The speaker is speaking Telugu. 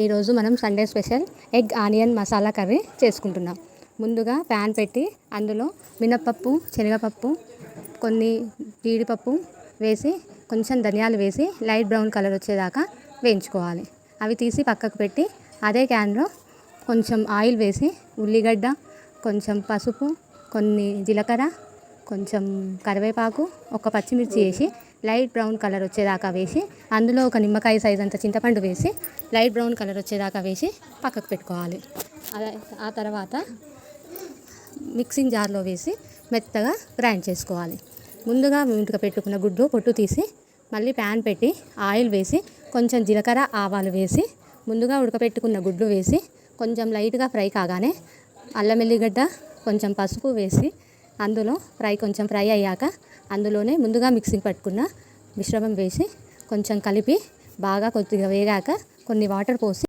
ఈరోజు మనం Sunday special egg onion masala curry చేసుకుంటున్నాం. ముందుగా ప్యాన్ పెట్టి అందులో మినప్పప్పు, శనగపప్పు, కొన్ని జీడిపప్పు వేసి కొంచెం ధనియాలు వేసి లైట్ బ్రౌన్ కలర్ వచ్చేదాకా వేయించుకోవాలి. అవి తీసి పక్కకు పెట్టి అదే క్యాన్లో కొంచెం ఆయిల్ వేసి ఉల్లిగడ్డ, కొంచెం పసుపు, కొన్ని జీలకర్ర, కొంచెం కరివేపాకు, ఒక పచ్చిమిర్చి వేసి లైట్ బ్రౌన్ కలర్ వచ్చేదాకా వేసి అందులో ఒక నిమ్మకాయ సైజ్ అంత చింతపండు వేసి లైట్ బ్రౌన్ కలర్ వచ్చేదాకా వేసి పక్కకు పెట్టుకోవాలి. ఆ తర్వాత మిక్సింగ్ జార్లో వేసి మెత్తగా గ్రైండ్ చేసుకోవాలి. ముందుగా ముందుగా పెట్టుకున్న గుడ్డు పొట్టు తీసి మళ్ళీ ప్యాన్ పెట్టి ఆయిల్ వేసి కొంచెం జీలకర్ర, ఆవాలు వేసి ముందుగా ఉడకపెట్టుకున్న గుడ్లు వేసి కొంచెం లైట్గా ఫ్రై కాగానే అల్లం వెల్లిగడ్డ, కొంచెం పసుపు వేసి అందులో కొంచెం ఫ్రై అయ్యాక అందులోనే ముందుగా మిక్సింగ్ పట్టుకున్న మిశ్రమం వేసి కొంచెం కలిపి బాగా కొద్దిగా వేగాక కొన్ని వాటర్ పోసి